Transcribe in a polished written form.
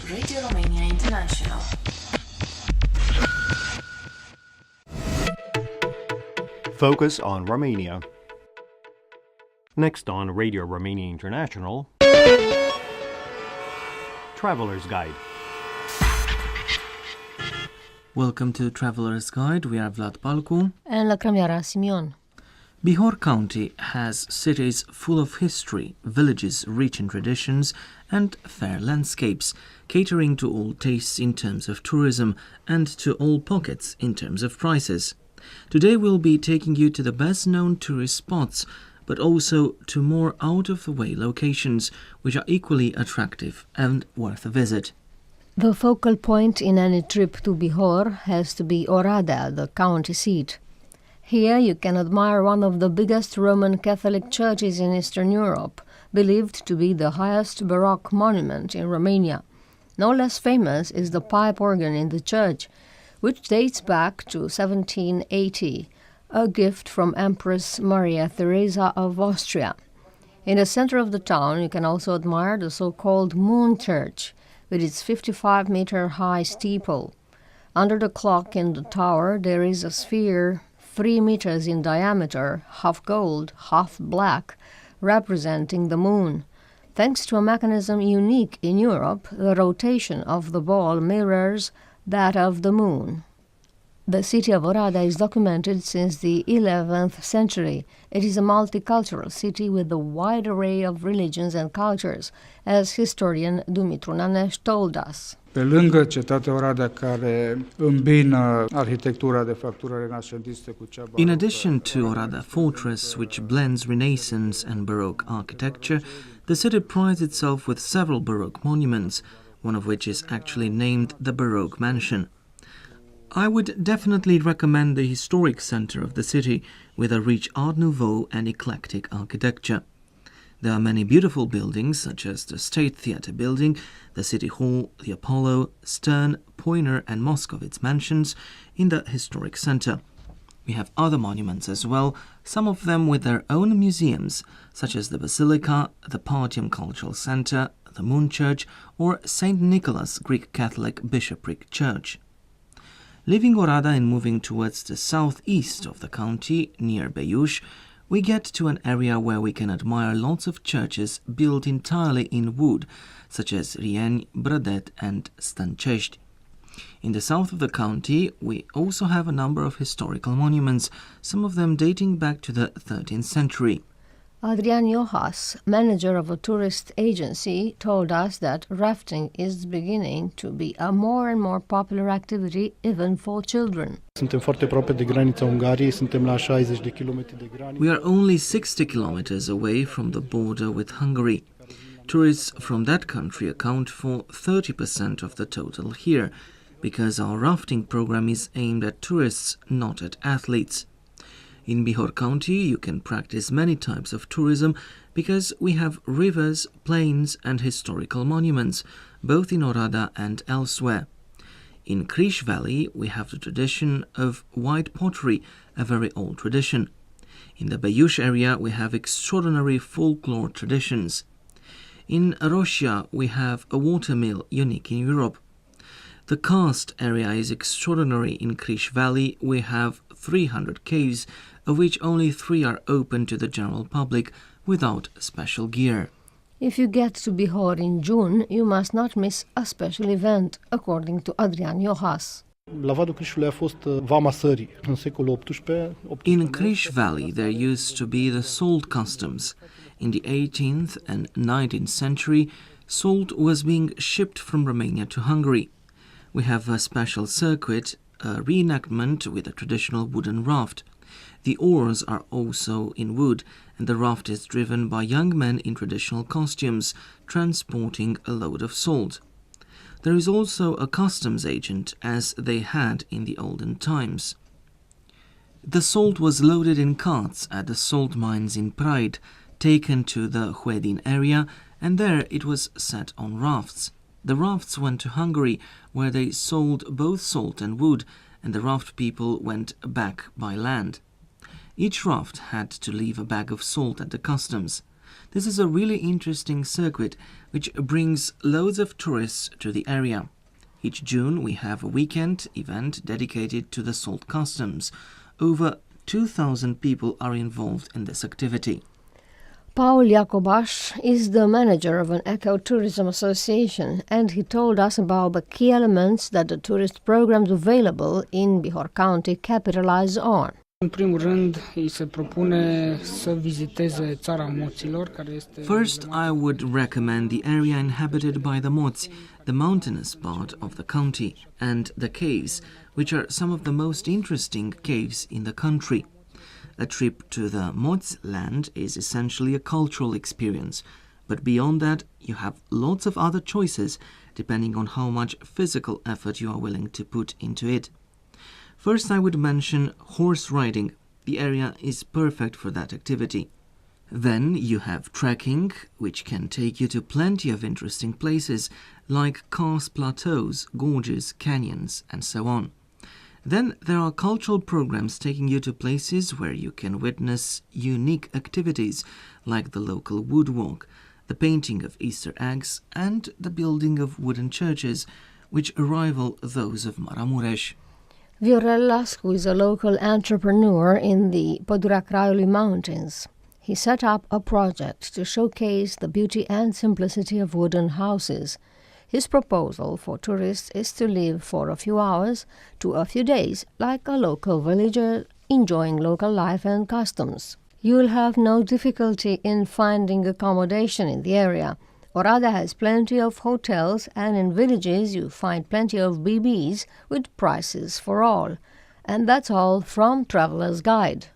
Radio Romania International. Focus on Romania. Next on Radio Romania International, Traveler's Guide. Welcome to Traveler's Guide. We are Vlad, Palcu and Lacramioara, Simion. Bihor County has cities full of history, villages rich in traditions, and fair landscapes, catering to all tastes in terms of tourism and to all pockets in terms of prices. Today we'll be taking you to the best-known tourist spots, but also to more out-of-the-way locations, which are equally attractive and worth a visit. The focal point in any trip to Bihor has to be Oradea, the county seat. Here you can admire one of the biggest Roman Catholic churches in Eastern Europe, believed to be the highest Baroque monument in Romania. No less famous is the pipe organ in the church, which dates back to 1780, a gift from Empress Maria Theresa of Austria. In the center of the town you can also admire the so-called Moon Church, with its 55-meter-high steeple. Under the clock in the tower there is a sphere 3 meters in diameter, half gold, half black, representing the moon. Thanks to a mechanism unique in Europe, the rotation of the ball mirrors that of the moon. The city of Oradea is documented since the 11th century. It is a multicultural city with a wide array of religions and cultures, as historian Dumitru Naneș told us. Pe lângă cetatea Oradea, care îmbină arhitectura de factură renașentistă cu cea barocă. In addition to Oradea Fortress, which blends Renaissance and Baroque architecture, the city prides itself with several Baroque monuments, one of which is actually named the Baroque Mansion. I would definitely recommend the historic center of the city, with a rich Art Nouveau and eclectic architecture. There are many beautiful buildings, such as the State Theatre building, the City Hall, the Apollo, Stern, Poyner and Moscovitz mansions in the historic center. We have other monuments as well, some of them with their own museums, such as the Basilica, the Partium Cultural Center, the Moon Church, or St. Nicholas Greek Catholic Bishopric Church. Leaving Oradea and moving towards the southeast of the county, near Beiuș, we get to an area where we can admire lots of churches built entirely in wood, such as Rieni, Brădet and Stâncești. In the south of the county, we also have a number of historical monuments, some of them dating back to the 13th century. Adrian Iohas, manager of a tourist agency, told us that rafting is beginning to be a more and more popular activity even for children. Suntem foarte aproape de granița Ungariei, suntem la 60 de kilometri de graniță. We are only 60 kilometers away from the border with Hungary. Tourists from that country account for 30% of the total here, because our rafting program is aimed at tourists, not at athletes. In Bihor County, you can practice many types of tourism because we have rivers, plains and historical monuments, both in Oradea and elsewhere. In Criș Valley, we have the tradition of white pottery, a very old tradition. In the Beiuș area, we have extraordinary folklore traditions. In Roșia, we have a watermill unique in Europe. The karst area is extraordinary. In Criș Valley, we have 300 caves, of which only 3 are open to the general public without special gear. If you get to Bihor in June, you must not miss a special event, according to Adrian Iohas. La Vadul Crișului a fost vama sării în secolul XVIII. In Criș Valley there used to be the salt customs. In the 18th and 19th century, salt was being shipped from Romania to Hungary. We have a special circuit, a reenactment with a traditional wooden raft. The oars are also in wood, and the raft is driven by young men in traditional costumes, transporting a load of salt. There is also a customs agent, as they had in the olden times. The salt was loaded in carts at the salt mines in Praid, taken to the Huedin area, and there it was set on rafts. The rafts went to Hungary, where they sold both salt and wood, and the raft people went back by land. Each raft had to leave a bag of salt at the customs. This is a really interesting circuit which brings loads of tourists to the area. Each June we have a weekend event dedicated to the salt customs. Over 2,000 people are involved in this activity. Paul Jacobaș is the manager of an ecotourism association, and he told us about the key elements that the tourist programs available in Bihor County capitalize on. În primul rând, îi se propune să viziteze țara Moților, care este... First, I would recommend the area inhabited by the Moți, the mountainous part of the county, and the caves, which are some of the most interesting caves in the country. A trip to the Moți land is essentially a cultural experience, but beyond that, you have lots of other choices depending on how much physical effort you are willing to put into it. First, I would mention horse riding. The area is perfect for that activity. Then you have trekking, which can take you to plenty of interesting places like karst plateaus, gorges, canyons, and so on. Then there are cultural programs taking you to places where you can witness unique activities like the local woodwalk, the painting of Easter eggs, and the building of wooden churches, which rival those of Maramureș. Viorel Lascu is a local entrepreneur in the Pădurea Craiului Mountains. He set up a project to showcase the beauty and simplicity of wooden houses. His proposal for tourists is to live for a few hours to a few days like a local villager, enjoying local life and customs. You will have no difficulty in finding accommodation in the area. Oradea has plenty of hotels, and in villages you find plenty of BBs with prices for all. And that's all from Traveler's Guide.